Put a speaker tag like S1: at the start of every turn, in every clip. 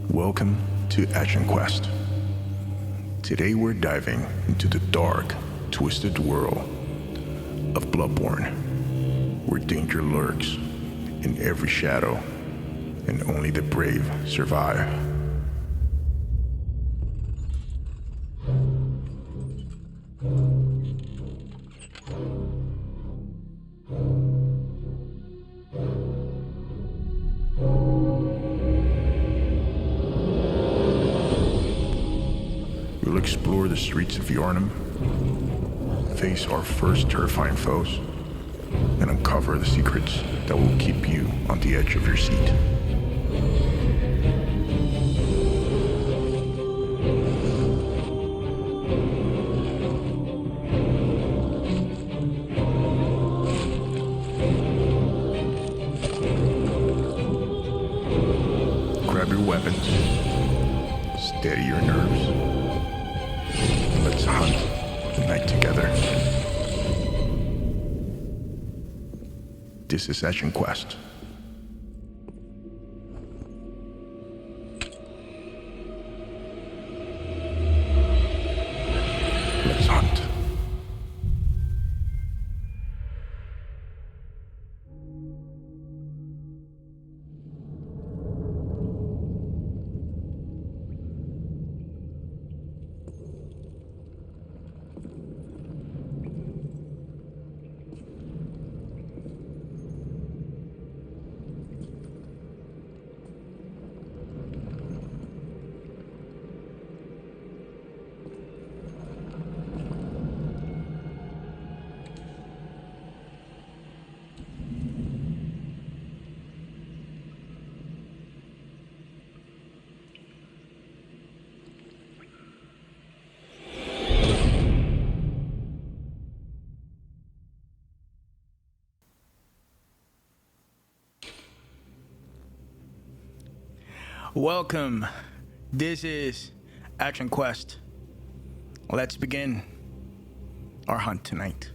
S1: Welcome to Action Quest. Today we're diving into the dark, twisted world of Bloodborne, where danger lurks in every shadow and only the brave survive. We'll explore the streets of Yharnam, face our first terrifying foes, and uncover the secrets that will keep you on the edge of your seat. Grab your weapons, steady your nerves. Let's hunt the night together. This is Action Quest. Let's hunt.
S2: Welcome. This is Action Quest. Let's begin our hunt tonight.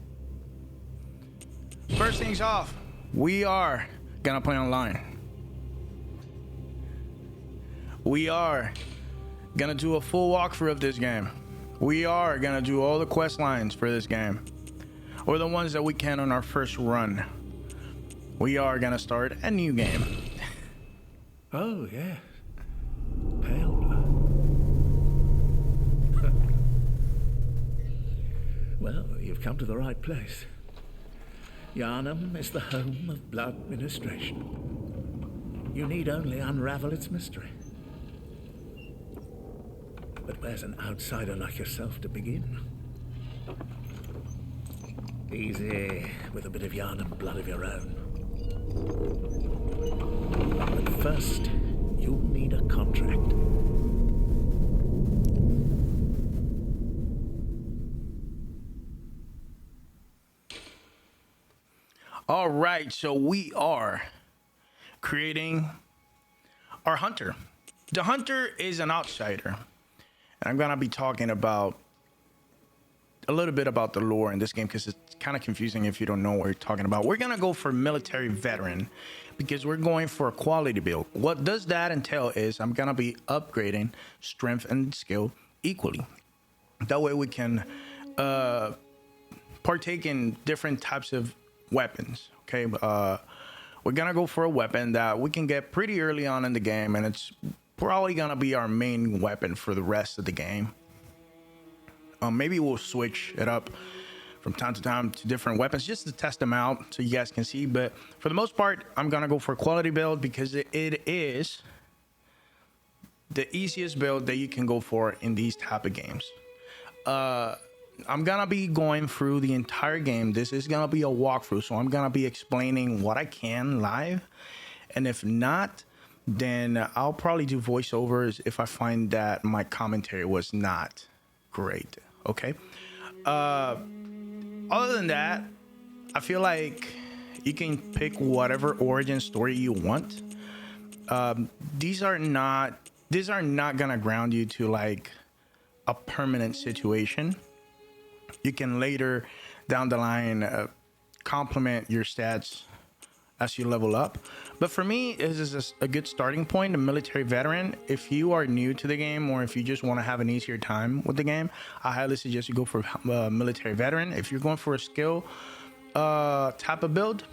S2: First things off, we are gonna play online. We are gonna do a full walkthrough of this game. We are gonna do all the quest lines for this game, or the ones that we can on our first run. We are gonna start a new game.
S3: Oh, yeah. Pale blood. Well, you've come to the right place. Yharnam is the home of blood ministration. You need only unravel its mystery. But where's an outsider like yourself to begin? Easy, with a bit of Yharnam blood of your own. But first, you'll need a contract.
S2: All right, so we are creating our hunter. The hunter is an outsider, and I'm gonna be talking about a little bit about the lore in this game because it's kind of confusing if you don't know what we're talking about. We're gonna go for military veteran because we're going for a quality build. What does that entail is I'm gonna be upgrading strength and skill equally. That way we can partake in different types of weapons. Okay, we're gonna go for a weapon that we can get pretty early on in the game, and it's probably gonna be our main weapon for the rest of the game. Maybe we'll switch it up from time to time to different weapons just to test them out so you guys can see. But for the most part, I'm gonna go for a quality build because it is the easiest build that you can go for in these type of games. I'm gonna be going through the entire game. This is gonna be a walkthrough, so I'm gonna be explaining what I can live, and if not, then I'll probably do voiceovers if I find that my commentary was not great. Okay. Other than that, I feel like you can pick whatever origin story you want. These are not gonna ground you to like a permanent situation. You can later down the line complement your stats as you level up. But for me, this is a good starting point, a military veteran. If you are new to the game or if you just want to have an easier time with the game, I highly suggest you go for military veteran. If you're going for a skill type of build,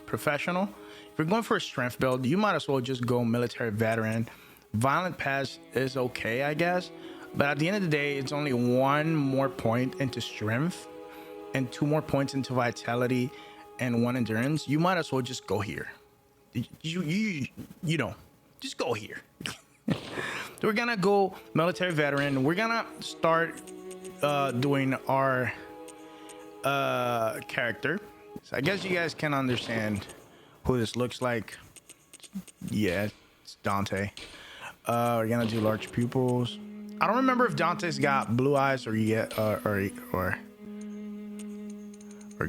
S2: professional. If you're going for a strength build, you might as well just go military veteran. Violent pass is okay, I guess. But at the end of the day, it's only 1 more point into strength and 2 more points into vitality and 1 endurance. You might as well just go here. You know, just go here. We're gonna go military veteran. We're gonna start doing our character. So I guess you guys can understand who this looks like. Yeah, it's Dante. We're gonna do large pupils. I don't remember if Dante's got blue eyes or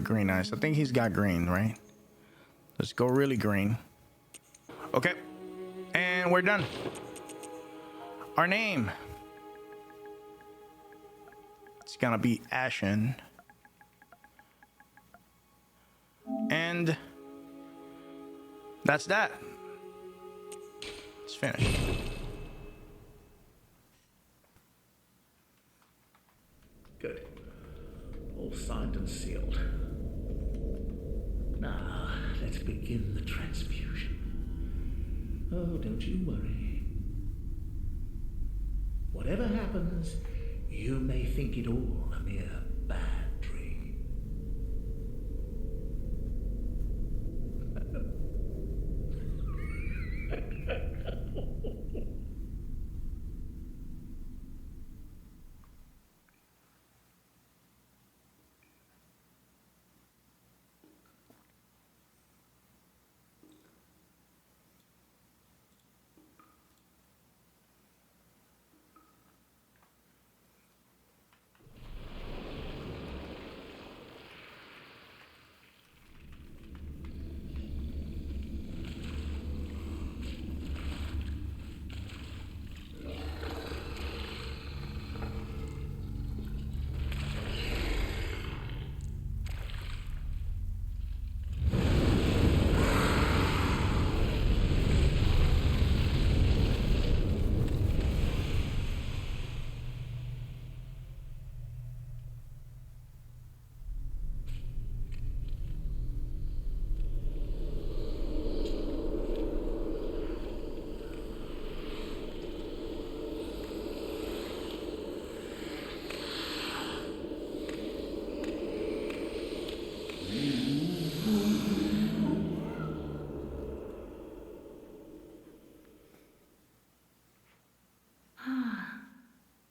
S2: green eyes. I think he's got green, right? Let's go really green. Okay, and we're done. Our name. It's gonna be Ashen. And that's that. It's finished.
S3: Good. All signed and sealed. Now, let's begin the transfusion. Oh, don't you worry. Whatever happens, you may think it all a mere bad dream.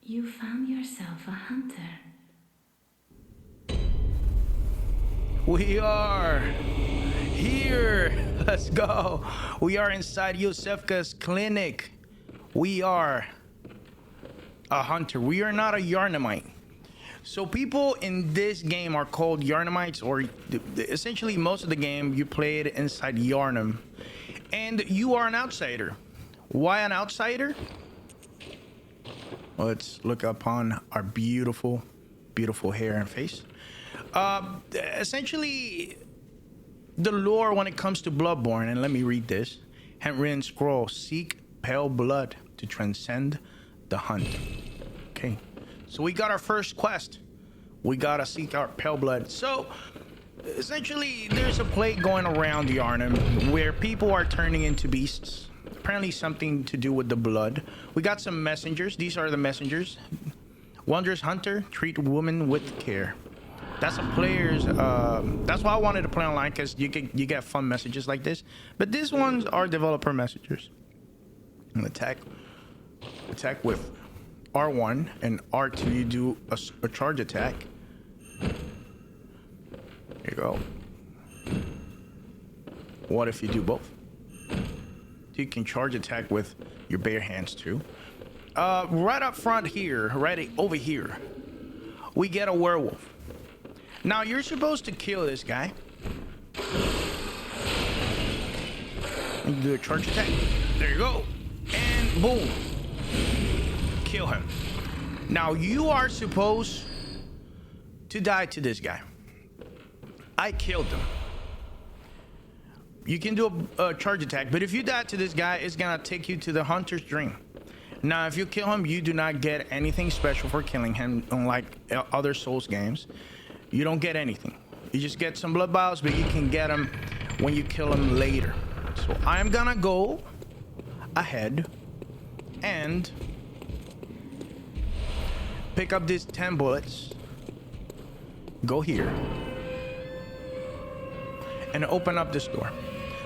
S4: You found yourself a hunter.
S2: We are here. Let's go. We are inside Yosefka's clinic. We are a hunter. We are not a Yharnamite. So people in this game are called Yharnamites, or essentially most of the game you play it inside Yharnam. And you are an outsider. Why an outsider? Let's look upon our beautiful, beautiful hair and face. Essentially, the lore when it comes to Bloodborne, and let me read this. Handwritten scroll, seek pale blood to transcend the hunt. Okay, so we got our first quest. We gotta seek our pale blood. So, essentially, there's a plague going around Yharnam where people are turning into beasts. Apparently something to do with the blood. We got some messengers. These are the messengers. Wondrous hunter, treat woman with care. That's a player's. That's why I wanted to play online, because you get fun messages like this. But these ones are developer messengers. And attack with R1 and R2. You do a charge attack. There you go. What if you do both? You can charge attack with your bare hands too. Right up front here, right over here, we get a werewolf. Now you're supposed to kill this guy. And do a charge attack. There you go. And boom. Kill him. Now you are supposed to die to this guy. I killed him. You can do a charge attack, but if you die to this guy, it's gonna take you to the hunter's dream. Now, if you kill him, you do not get anything special for killing him, unlike other Souls games. You don't get anything. You just get some blood vials, but you can get them when you kill him later. So I'm gonna go ahead and pick up these 10 bullets, go here, and open up this door.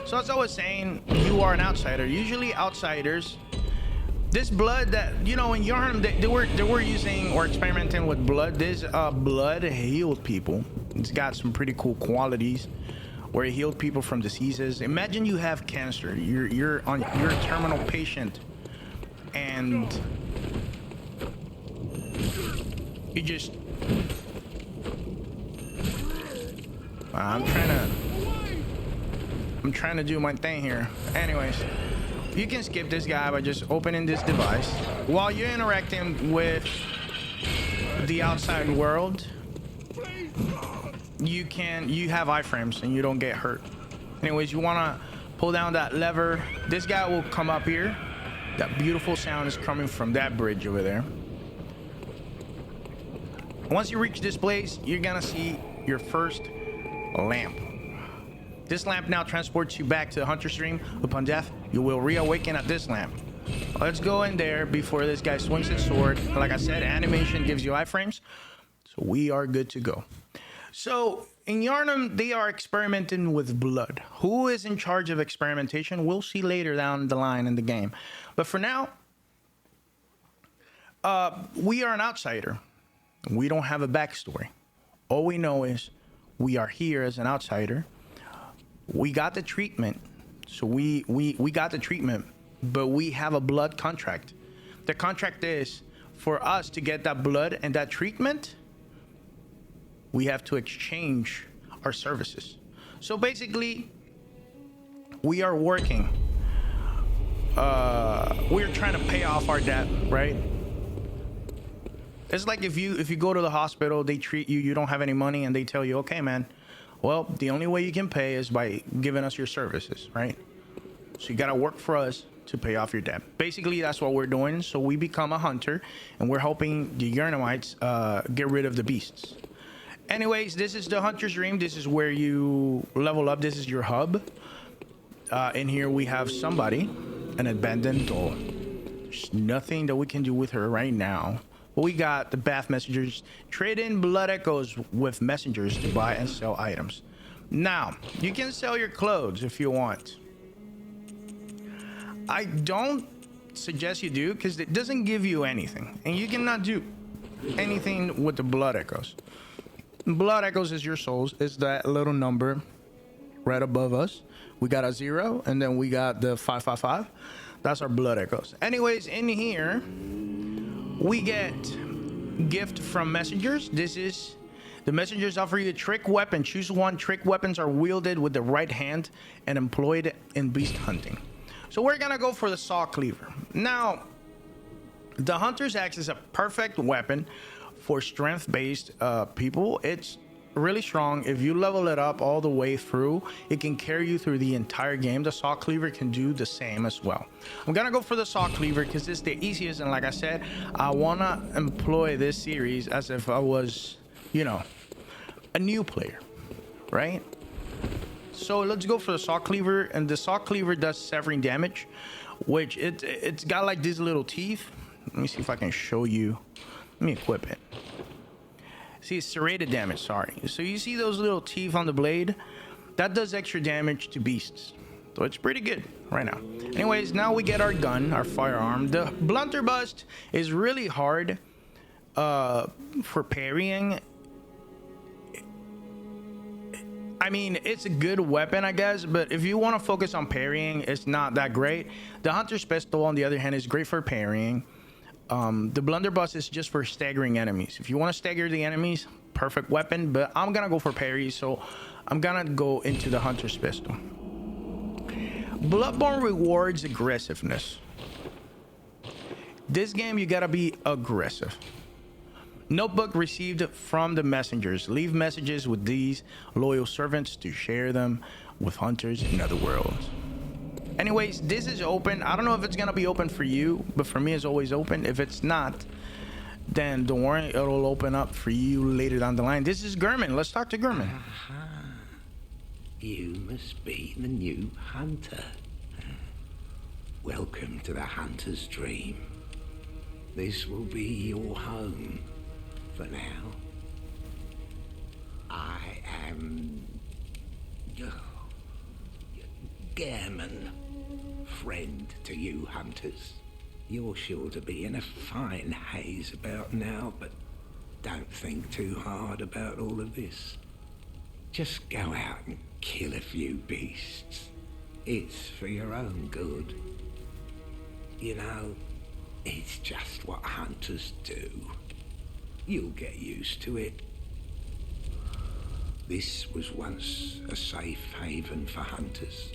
S2: So as I was saying, you are an outsider. Usually outsiders, this blood that, you know, in Yharnam, they were using or experimenting with blood. This blood healed people. It's got some pretty cool qualities where it healed people from diseases. Imagine you have cancer. You're a terminal patient, and you just I'm trying to do my thing here. Anyways, you can skip this guy by just opening this device while you're interacting with the outside world. You have iframes and you don't get hurt. Anyways, you want to pull down that lever. This guy will come up here. That beautiful sound is coming from that bridge over there. Once you reach this place, you're gonna see your first lamp. This lamp now transports you back to the hunter's dream. Upon death, you will reawaken at this lamp. Let's go in there before this guy swings his sword. Like I said, animation gives you iframes, so we are good to go. So in Yharnam, they are experimenting with blood. Who is in charge of experimentation? We'll see later down the line in the game. But for now, we are an outsider. We don't have a backstory. All we know is we are here as an outsider. We got the treatment. So we got the treatment, but we have a blood contract. The contract is for us to get that blood and that treatment, we have to exchange our services. So basically, we are working. We're trying to pay off our debt, right? It's like if you go to the hospital, they treat you, you don't have any money, and they tell you, okay, man, well, the only way you can pay is by giving us your services, right? So you got to work for us to pay off your debt. Basically, that's what we're doing. So we become a hunter, and we're helping the Yharnamites get rid of the beasts. Anyways, this is the hunter's dream. This is where you level up. This is your hub. In here, we have somebody, an abandoned doll. There's nothing that we can do with her right now. But we got the bath messengers. Trade in blood echoes with messengers to buy and sell items. Now, you can sell your clothes if you want. I don't suggest you do because it doesn't give you anything. And you cannot do anything with the blood echoes. Blood echoes is your souls. It's that little number right above us. We got a 0 and then we got the 555. That's our blood echoes. Anyways, in here, we get gift from messengers. This is the messengers offer you a trick weapon. Choose one. Trick weapons are wielded with the right hand and employed in beast hunting. So we're gonna go for the saw cleaver. Now, the hunter's axe is a perfect weapon for strength-based people. It's really strong. If you level it up all the way through, it can carry you through the entire game. The saw cleaver can do the same as well. I'm gonna go for the saw cleaver because it's the easiest, and like I said, I wanna employ this series as if I was, you know, a new player, right? So let's go for the saw cleaver, and the saw cleaver does severing damage, which it's got like these little teeth. Let me see if I can show you. Let me equip it. See, it's serrated damage, sorry. So you see those little teeth on the blade? That does extra damage to beasts. So it's pretty good right now. Anyways, now we get our gun, our firearm. The blunderbuss is really hard for parrying. I mean, it's a good weapon, I guess, but if you want to focus on parrying, it's not that great. The Hunter's Pistol, on the other hand, is great for parrying. The Blunderbuss is just for staggering enemies. If you want to stagger the enemies, perfect weapon, but I'm gonna go for parry, so I'm gonna go into the Hunter's Pistol. Bloodborne rewards aggressiveness. This game, you gotta be aggressive. Notebook received from the messengers. Leave messages with these loyal servants to share them with hunters in other worlds. Anyways, this is open. I don't know if it's gonna be open for you, but for me, it's always open. If it's not, then don't worry, it'll open up for you later down the line. This is Gurman. Let's talk to Gurman.
S5: You must be the new hunter. Welcome to the hunter's dream. This will be your home for now. I am Gehrman, friend to you hunters. You're sure to be in a fine haze about now, but don't think too hard about all of this. Just go out and kill a few beasts. It's for your own good. You know, it's just what hunters do. You'll get used to it. This was once a safe haven for hunters.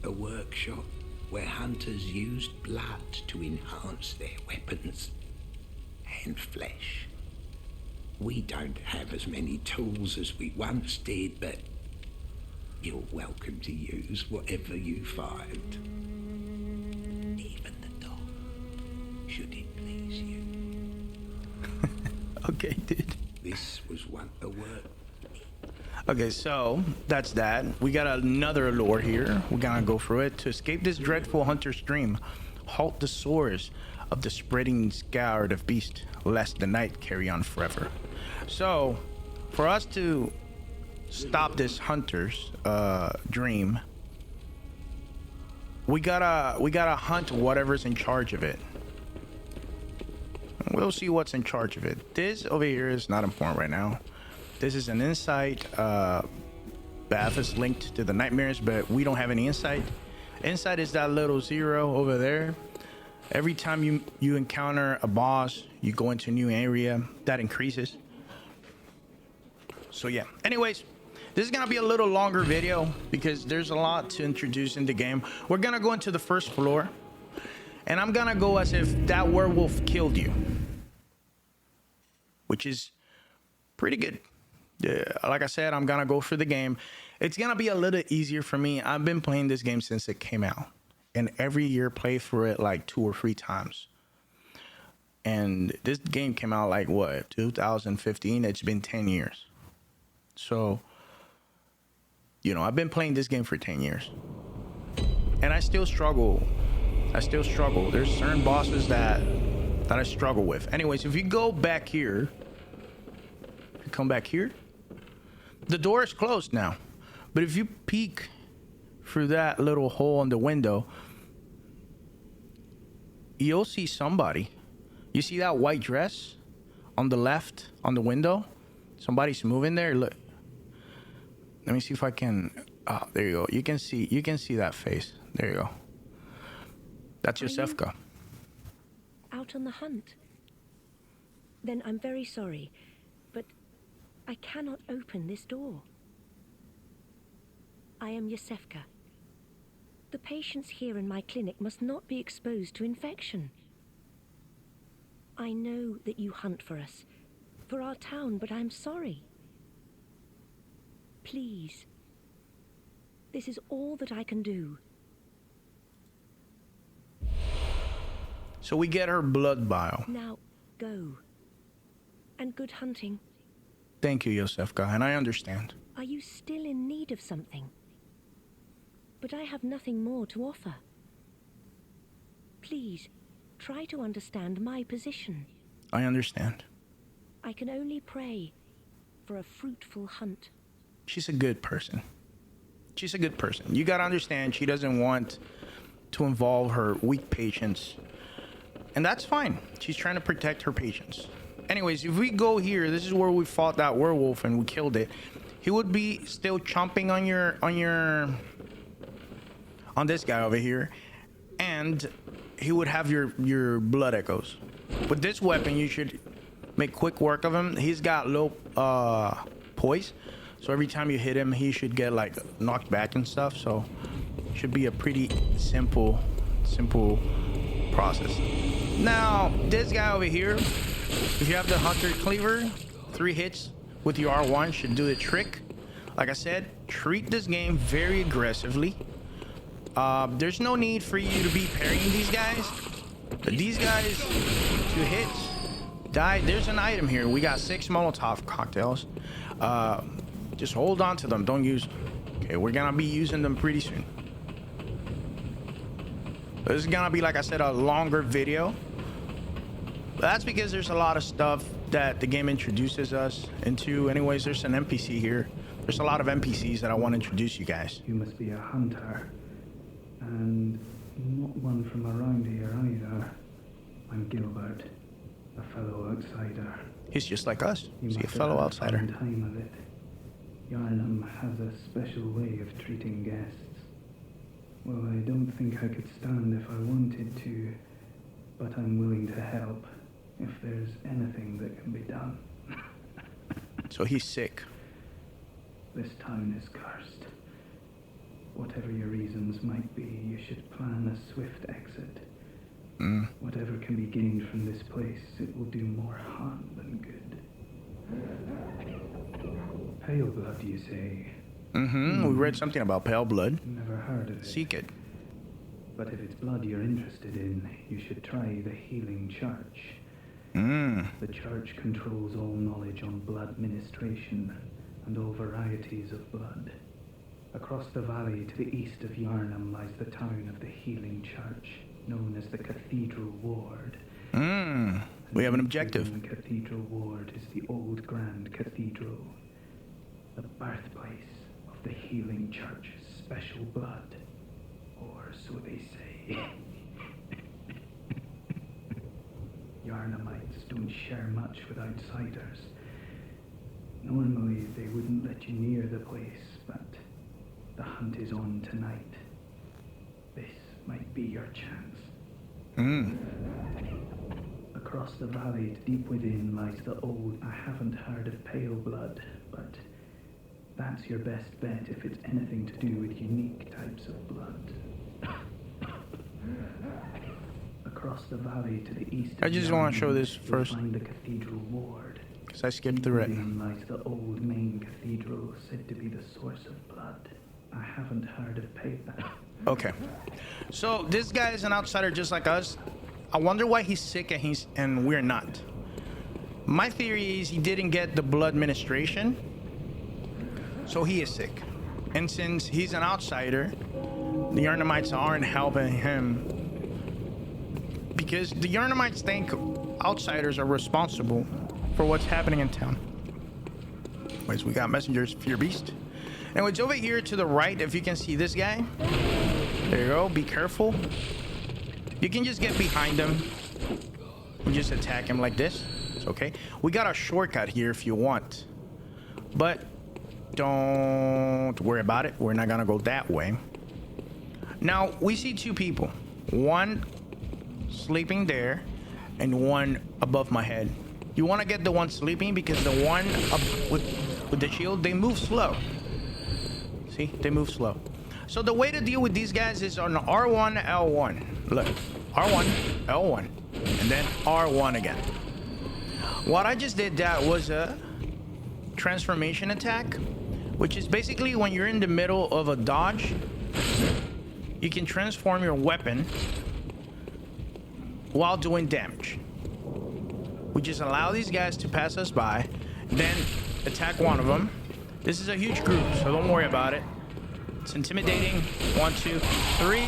S5: A workshop where hunters used blood to enhance their weapons and flesh. We don't have as many tools as we once did, but you're welcome to use whatever you find. Even the dog, should it please you.
S2: Okay, dude.
S5: This was one a word.
S2: Okay, so that's that. We got another lore here. We're gonna go through it. To escape this dreadful hunter's dream, halt the sores of the spreading scourge of beast, lest the night carry on forever. So, for us to stop this hunter's dream, we gotta hunt whatever's in charge of it. We'll see what's in charge of it. This over here is not important right now. This is an insight. Bath is linked to the nightmares, but we don't have any insight. Insight is that little 0 over there. Every time you encounter a boss, you go into a new area, that increases. So yeah. Anyways, this is gonna be a little longer video because there's a lot to introduce in the game. We're gonna go into the first floor, and I'm gonna go as if that werewolf killed you, which is pretty good. Yeah, like I said, I'm gonna go for the game. It's gonna be a little easier for me. I've been playing this game since it came out, and every year play through it like 2 or 3 times. And this game came out like what, 2015? It's been 10 years. So, you know, I've been playing this game for 10 years, and I still struggle. There's certain bosses that I struggle with. Anyways, if you go back here, come back here, the door is closed now, but if you peek through that little hole in the window, you'll see somebody. You see that white dress on the left on the window? Somebody's moving there. Look, let me see if I can. Oh, there you go. You can see that face. There you go. That's Yosefka.
S6: Out on the hunt? Then I'm very sorry, but I cannot open this door. I am Yosefka. The patients here in my clinic must not be exposed to infection. I know that you hunt for us, for our town, but I'm sorry. Please. This is all that I can do.
S2: So we get her blood vial.
S6: Now, go. And good hunting.
S2: Thank you, Yosefka, and I understand.
S6: Are you still in need of something? But I have nothing more to offer. Please, try to understand my position.
S2: I understand.
S6: I can only pray for a fruitful hunt.
S2: She's a good person. She's a good person. You gotta understand, she doesn't want to involve her weak patients. And that's fine. She's trying to protect her patients. Anyways, if we go here, this is where we fought that werewolf and we killed it. he would be still chomping on this guy over here, and he would have your blood echoes. With this weapon, you should make quick work of him. He's got low poise, so every time you hit him, he should get like knocked back and stuff. So should be a pretty simple process. Now this guy over here, if you have the Hunter Cleaver, 3 hits with your R1 should do the trick. Like I said, treat this game very aggressively. There's no need for you to be parrying these guys. But these guys, 2 hits, die. There's an item here. We got 6 Molotov cocktails. Just hold on to them. Don't use them. Okay, we're gonna be using them pretty soon. This is gonna be, like I said, a longer video. But that's because there's a lot of stuff that the game introduces us into. Anyways, there's an NPC here. There's a lot of NPCs that I want to introduce you guys.
S7: You must be a hunter, and not one from around here either. I'm Gilbert, a fellow outsider.
S2: He's just like us.
S7: You
S2: He's a
S7: must
S2: fellow
S7: have
S2: outsider.
S7: had time of it. Yharnam has a special way of treating guests. Well, I don't think I could stand if I wanted to, but I'm willing to help if there's anything that can be done.
S2: So he's sick.
S7: This town is cursed. Whatever your reasons might be, you should plan a swift exit. Whatever can be gained from this place, it will do more harm than good. Pale blood, you say?
S2: We read something about pale blood.
S7: Never heard of it.
S2: Seek it.
S7: But if it's blood you're interested in, you should try the Healing Church. The church controls all knowledge on blood ministration and all varieties of blood. Across the valley to the east of Yharnam lies the town of the Healing Church, known as the Cathedral Ward.
S2: We have an objective.
S7: The Cathedral Ward is the old Grand Cathedral, the birthplace of the Healing Church's special blood, or so they say. Yharnamites don't share much with outsiders. Normally they wouldn't let you near the place, but the hunt is on tonight. This might be your chance. Across the valley, deep within, lies the old... I haven't heard of pale blood, but that's your best bet if it's anything to do with unique types of blood. Across the valley to the east.
S2: I just want to show this first,
S7: find the Cathedral Ward.
S2: because I skipped through it.
S7: Within lies the old main cathedral, said to be the source of blood. I haven't heard of pale.
S2: Okay, so this guy is an outsider just like us. I wonder why he's sick and we're not. My theory is he didn't get the blood ministration, so he is sick. And since he's an outsider, the Yharnamites aren't helping him, because the Yharnamites think outsiders are responsible for what's happening in town. Anyways, we got messengers, Fear Beast. And it's over here to the right, if you can see this guy. There you go, be careful. You can just get behind him and just attack him like this. It's okay. We got a shortcut here if you want, but don't worry about it. We're not gonna go that way. Now, we see 2 people. One sleeping there and one above my head. You want to get the one sleeping because the one up with the shield, they move slow. See, they move slow. So the way to deal with these guys is on R1, L1. Look, R1, L1, and then R1 again. What I just did, that was a transformation attack, which is basically when you're in the middle of a dodge, you can transform your weapon while doing damage. We just allow these guys to pass us by, then attack one of them. This is a huge group, so don't worry about it. It's intimidating. 1, 2, 3.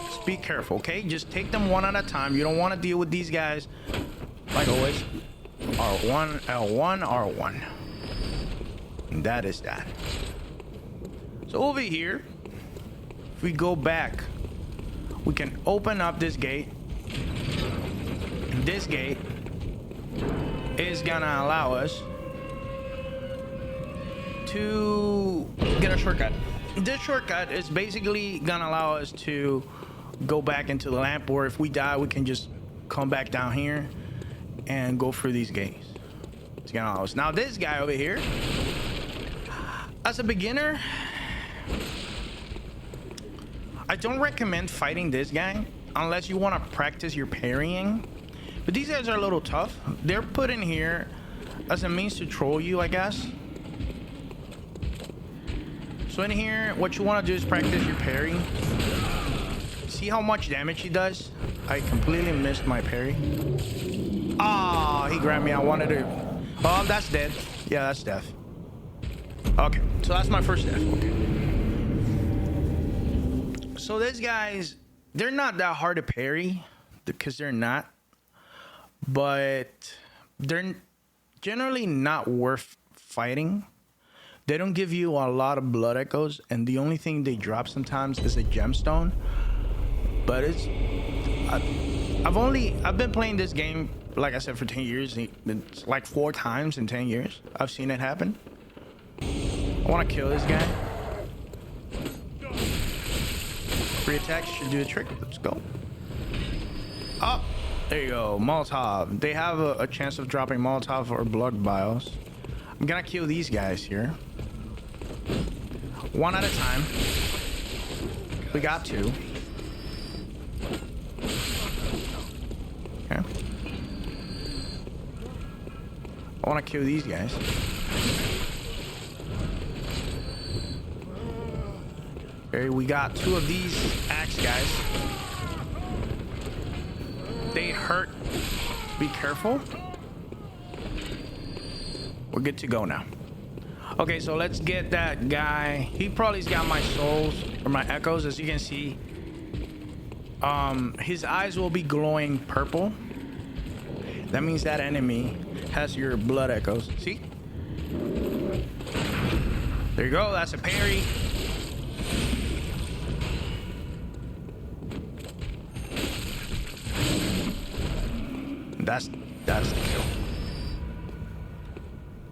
S2: Just be careful, okay? Just take them one at a time. You don't want to deal with these guys, like always. R1, L1, R1. And that is that. So over here, if we go back, we can open up this gate, and this gate, is gonna allow us to get a shortcut. This shortcut is basically gonna allow us to go back into the lamp, or if we die, we can just come back down here and go through these gates. It's gonna allow us. Now this guy over here, as a beginner, I don't recommend fighting this guy unless you want to practice your parrying. But these guys are a little tough. They're put in here as a means to troll you, I guess. So in here, what you want to do is practice your parry. See how much damage he does? I completely missed my parry. Ah, he grabbed me. I wanted to... Oh, that's dead. Yeah, that's death. Okay, so that's my first death. Okay. So these guys, they're not that hard to parry, because they're not. But they're generally not worth fighting. They don't give you a lot of blood echoes, and the only thing they drop sometimes is a gemstone. But it's... I've been playing this game, like I said, for 10 years. It's like 4 times in 10 years. I've seen it happen. I want to kill this guy. Free attacks should do a trick. Let's go. Oh, there you go. Molotov. They have a chance of dropping Molotov or blood vials. I'm gonna kill these guys here. One at a time. We got 2. Okay. I want to kill these guys. Okay, we got 2 of these axe guys. They hurt. Be careful. We're good to go now. Okay, so let's get that guy. He probably's got my souls or my echoes, as you can see. His eyes will be glowing purple. That means that enemy has your blood echoes. See? There you go. That's a parry. That's the kill.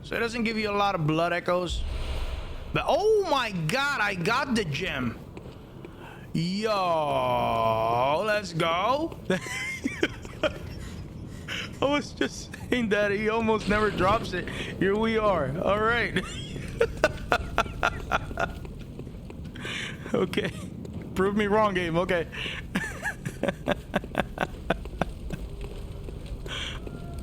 S2: So it doesn't give you a lot of blood echoes. But oh my god, I got the gem. Yo, let's go. I was just saying that he almost never drops it. Here we are. All right. Okay. Prove me wrong, game. Okay.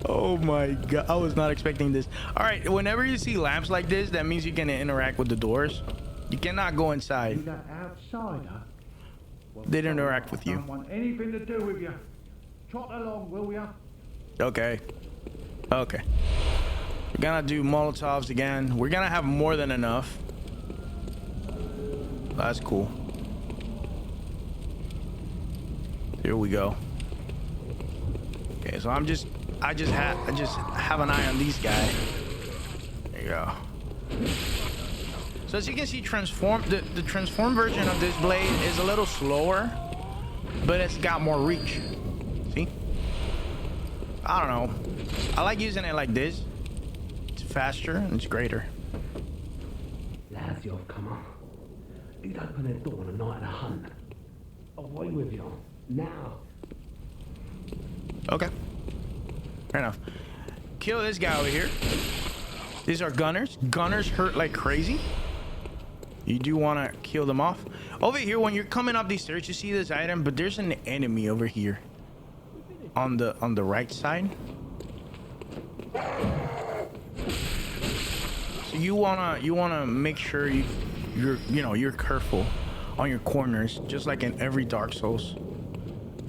S2: Oh my god, I was not expecting this. All right, whenever you see lamps like this, that means you can interact with the doors. You cannot go inside.
S8: That outsider?
S2: They don't interact with you.
S8: Don't want anything to do with you. Trot along, will ya?
S2: Okay. Okay. We're gonna do Molotovs again. We're gonna have more than enough. That's cool. Here we go. Okay, so I just have an eye on these guys. There you go. So as you can see, the transform version of this blade is a little slower, but it's got more reach. See? I don't know. I like using it like this. It's faster and it's greater.
S9: Lads, you've come on. You'd open that door on a night of a hunt. Away with you. Now.
S2: Okay. Fair enough. Kill this guy over here. These are gunners. Gunners hurt like crazy. You do want to kill them off. Over here, when you're coming up these stairs, you see this item, but there's an enemy over here. On the right side. So you wanna make sure you're careful on your corners, just like in every Dark Souls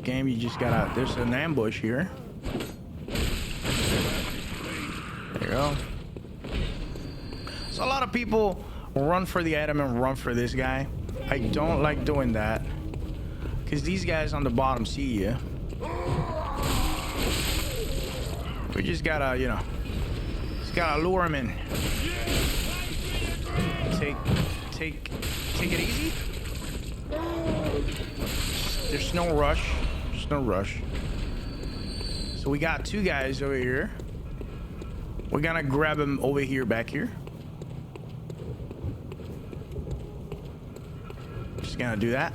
S2: game. You just gotta. There's an ambush here. There you go. So a lot of people run for the item and run for this guy. I don't like doing that, because these guys on the bottom see you. We just gotta, just gotta lure him in. Take it easy. There's no rush. There's no rush. So we got 2 guys over here. We're gonna grab him over here, back here. Just gonna do that.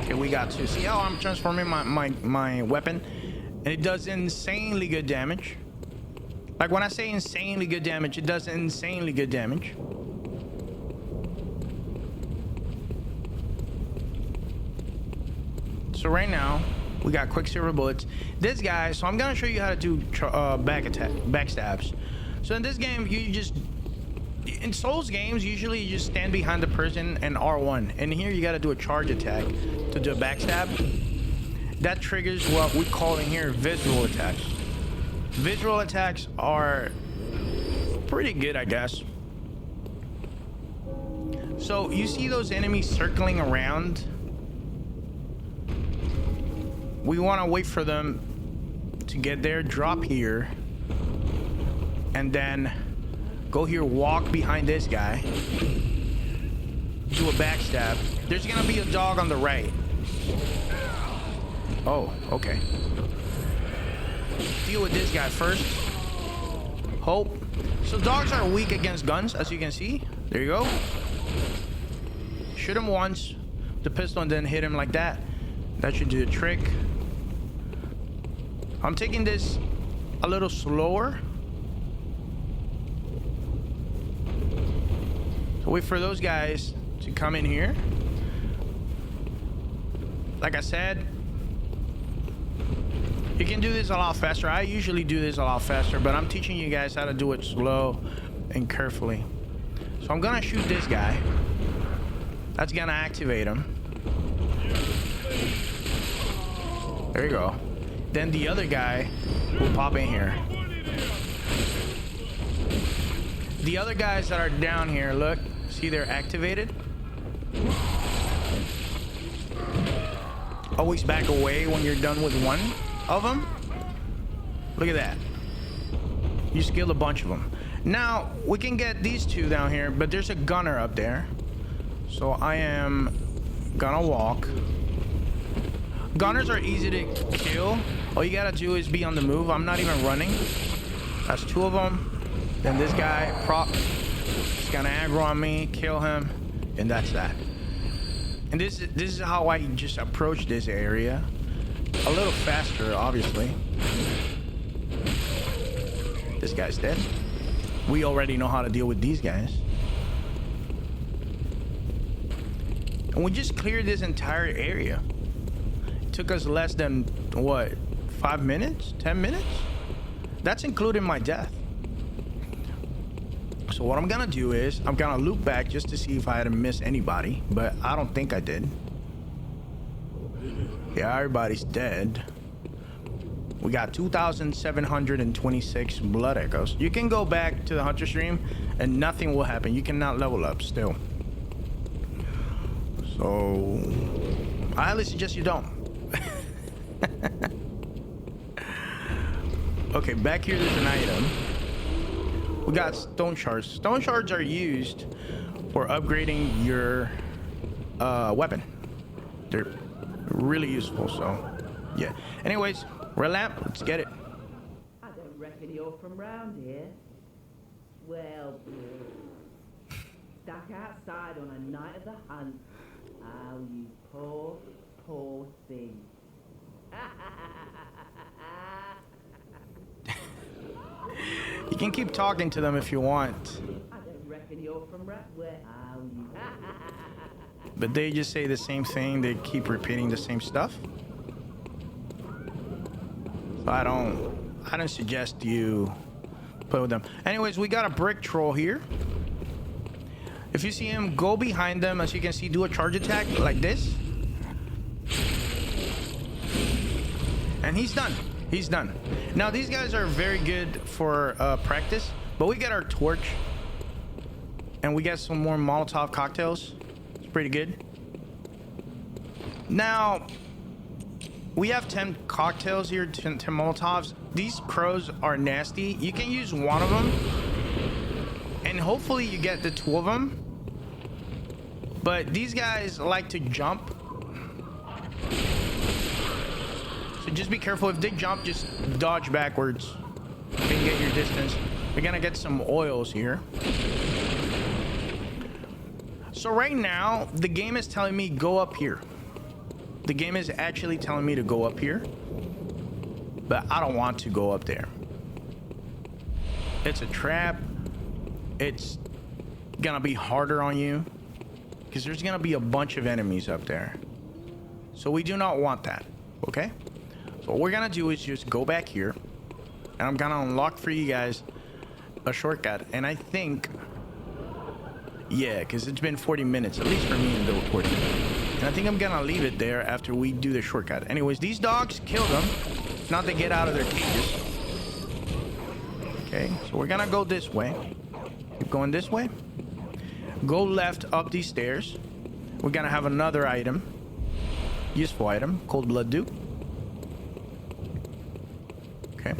S2: Okay, we got to see how I'm transforming my weapon, and it does insanely good damage. Like when I say insanely good damage, it does insanely good damage. So right now, we got Quicksilver bullets. This guy, so I'm gonna show you how to do backstabs. So in this game, you just, in Souls games, usually you just stand behind the person and R1. And here you gotta do a charge attack to do a backstab. That triggers what we call in here visual attacks. Visual attacks are pretty good, I guess. So you see those enemies circling around. We want to wait for them to get there, drop here, and then go here, walk behind this guy, do a backstab. There's gonna be a dog on the right. Oh, okay. Deal with this guy first. Hope. So dogs are weak against guns, as you can see. There you go. Shoot him once, the pistol, and then hit him like that. That should do the trick. I'm taking this a little slower. So wait for those guys to come in here. Like I said, you can do this a lot faster. I usually do this a lot faster, but I'm teaching you guys how to do it slow and carefully. So I'm gonna shoot this guy. That's gonna activate him. There you go. Then the other guy will pop in here. The other guys that are down here, look, see they're activated. Always back away when you're done with one of them. Look at that. You just killed a bunch of them. Now we can get these two down here, but there's a gunner up there. So I am gonna walk. Gunners are easy to kill. All you gotta do is be on the move. I'm not even running. That's two of them. Then this guy, prop, is gonna aggro on me, kill him, and that's that. And this is how I just approach this area. A little faster, obviously. This guy's dead. We already know how to deal with these guys. And we just cleared this entire area. It took us less than, what, 5 minutes? 10 minutes? That's including my death. So what I'm gonna do is, I'm gonna loop back just to see if I had missed anybody, but I don't think I did. Yeah, everybody's dead. We got 2,726 blood echoes. You can go back to the hunter stream and nothing will happen. You cannot level up still. So I highly suggest you don't. Okay, back here there's an item. We got stone shards. Stone shards are used for upgrading your weapon. They're really useful, so yeah. Anyways, red lamp, let's get it.
S10: I don't reckon you're from round here. Well, stuck outside on a night of the hunt. Oh, you poor, poor thing.
S2: You can keep talking to them if you want.
S10: I don't reckon you're from round where are you?
S2: But they just say the same thing. They keep repeating the same stuff. So I don't suggest you play with them. Anyways, we got a brick troll here. If you see him, go behind them. As you can see, do a charge attack like this. And he's done. He's done. Now, these guys are very good for practice. But we get our torch. And we get some more Molotov cocktails. It's pretty good. Now, we have 10 cocktails here, 10 Molotovs. These crows are nasty. You can use one of them. And hopefully you get the two of them. But these guys like to jump. So just be careful. If they jump, just dodge backwards. You can get your distance. We're gonna get some oils here. So right now, the game is telling me go up here. The game is actually telling me to go up here. But I don't want to go up there. It's a trap. It's gonna be harder on you. Because there's gonna be a bunch of enemies up there. So we do not want that. Okay? So what we're gonna do is just go back here. And I'm gonna unlock for you guys a shortcut. And I think... yeah, because it's been 40 minutes, at least for me in the recording. And I think I'm gonna leave it there after we do the shortcut. Anyways, these dogs, kill them. Now they get out of their cages. Okay, so we're gonna go this way. Keep going this way. Go left up these stairs. We're gonna have another item. Useful item called Blood Dew. Okay.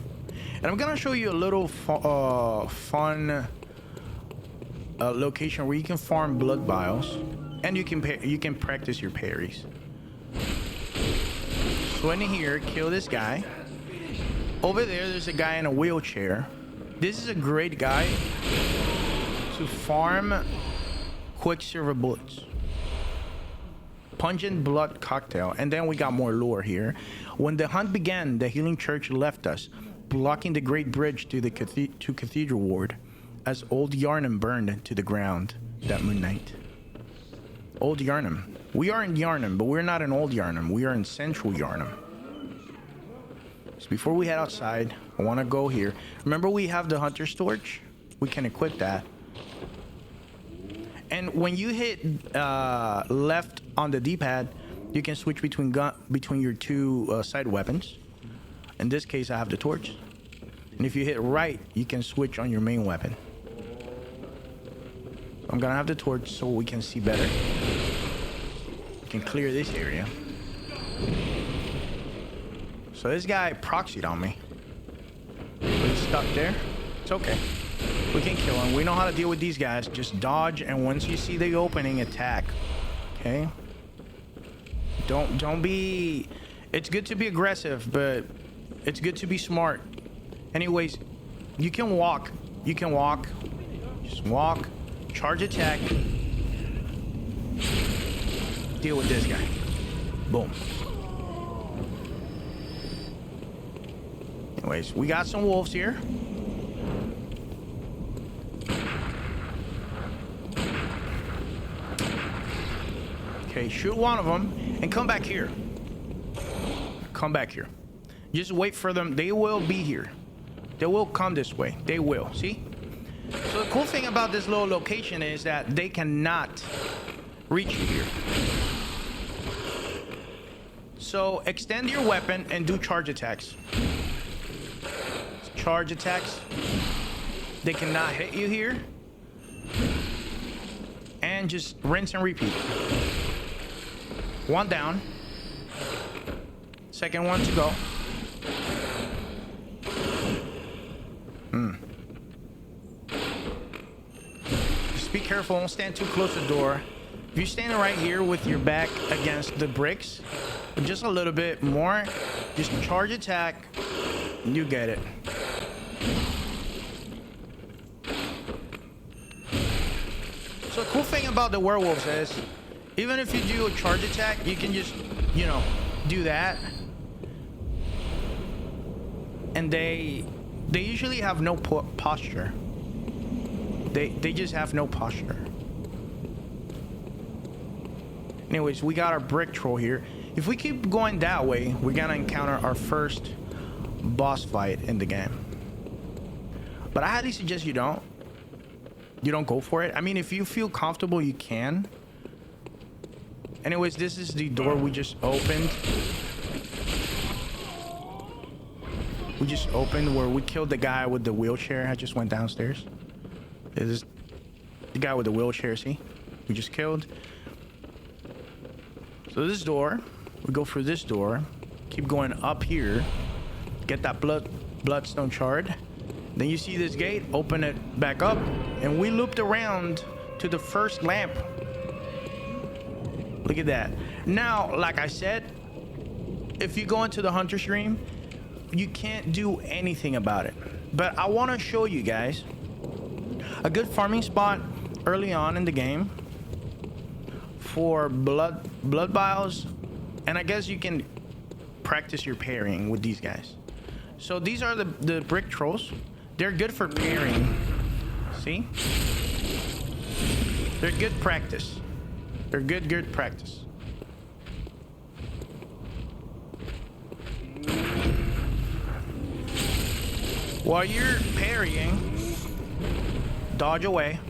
S2: And I'm gonna show you a little fun location where you can farm blood vials. And you can practice your parries. So in here, kill this guy. Over there's a guy in a wheelchair. This is a great guy to farm Quicksilver bullets. Pungent blood cocktail. And then we got more lore here. When the hunt began, the healing church left us, blocking the great bridge to the Cathedral Ward, as old Yharnam burned to the ground that moon night. Old Yharnam. We are in Yharnam, but we're not in Old Yharnam. We are in Central Yharnam. So before we head outside, I want to go here. Remember we have the Hunter's Torch? We can equip that. And when you hit left on the D-pad, you can switch between your two side weapons. In this case, I have the torch. And if you hit right, you can switch on your main weapon. I'm gonna have the torch so we can see better. We can clear this area. So this guy proxied on me. He's stuck there. It's okay. We can kill him. We know how to deal with these guys. Just dodge, and once you see the opening, attack. Okay? Don't be... It's good to be aggressive, but it's good to be smart. Anyways, you can walk. You can walk. Just walk. Charge attack. Deal with this guy. Boom. Anyways, we got some wolves here. Okay, shoot one of them and come back here. Come back here. Just wait for them. They will be here. They will come this way. They will. See? So the cool thing about this little location is that they cannot reach you here. So extend your weapon and do charge attacks. Charge attacks. They cannot hit you here. And just rinse and repeat. One down. Second one to go. Just be careful, don't stand too close to the door. If you're standing right here with your back against the bricks, just a little bit more, just charge attack, you get it. So the cool thing about the werewolves is, even if you do a charge attack, you can just, you know, do that. And they usually have no posture. They just have no posture. Anyways, we got our brick troll here. If we keep going that way, we're gonna encounter our first boss fight in the game. But I highly suggest you don't go for it. I mean, if you feel comfortable, you can. Anyways, this is the door we just opened. We just opened where we killed the guy with the wheelchair. I just went downstairs. This is the guy with the wheelchair, see? We just killed. So this door, we go for this door. Keep going up here. Get that bloodstone shard. Then you see this gate, open it back up. And we looped around to the first lamp. Look at that. Now, like I said, if you go into the hunter stream, you can't do anything about it. But I want to show you guys a good farming spot early on in the game for blood vials, and I guess you can practice your parrying with these guys. So these are the brick trolls. They're good for parrying. See? They're good practice. They're good practice. While you're parrying, dodge away.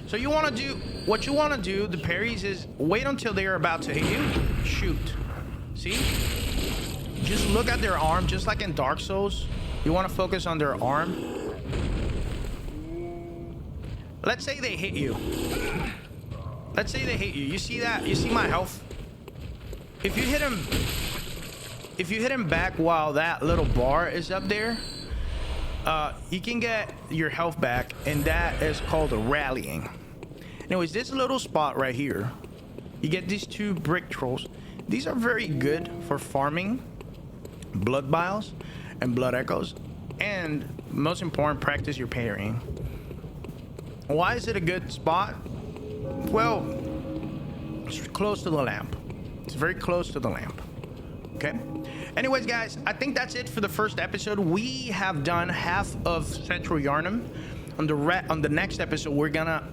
S2: So you want to do, what you want to do, the parries, is wait until they're about to hit you, shoot. See? Just look at their arm, just like in Dark Souls. You want to focus on their arm. Let's say they hit you. Let's say they hit you. You see that? You see my health? If you hit him back while that little bar is up there, you can get your health back, and that is called a rallying. Anyways, this little spot right here, you get these two brick trolls. These are very good for farming blood vials and blood echoes, and most important, practice your parrying. Why is it a good spot? Well, it's close to the lamp. It's very close to the lamp. Okay. Anyways, guys, I think that's it for the first episode. We have done half of Central Yharnam. On the next episode, we're gonna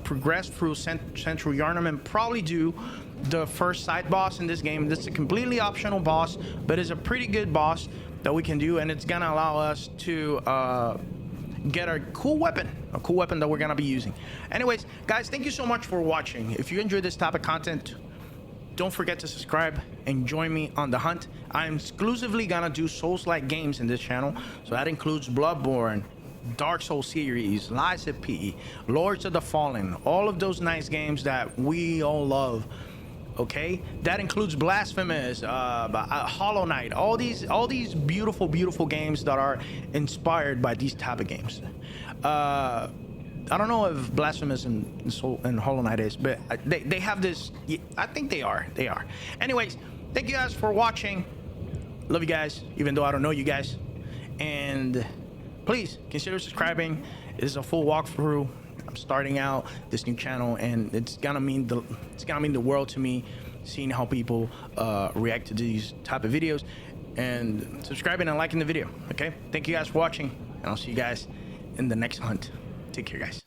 S2: progress through Central Yharnam and probably do the first side boss in this game. This is a completely optional boss, but it's a pretty good boss that we can do, and it's gonna allow us to get a cool weapon that we're gonna be using. Anyways, guys, thank you so much for watching. If you enjoyed this type of content, don't forget to subscribe and join me on the hunt. I'm exclusively gonna do Souls-like games in this channel, so that includes Bloodborne, Dark Souls series, Lies of P, Lords of the Fallen, all of those nice games that we all love. Okay, that includes Blasphemous, Hollow Knight, all these beautiful games that are inspired by these type of games. I don't know if Blasphemous and Hollow Knight is, but they have this. I think they are. Anyways, thank you guys for watching. Love you guys, even though I don't know you guys. And please consider subscribing. This is a full walkthrough. I'm starting out this new channel, and it's gonna mean the world to me, seeing how people react to these type of videos, and subscribing and liking the video. Okay, thank you guys for watching, and I'll see you guys in the next hunt. Take care, guys.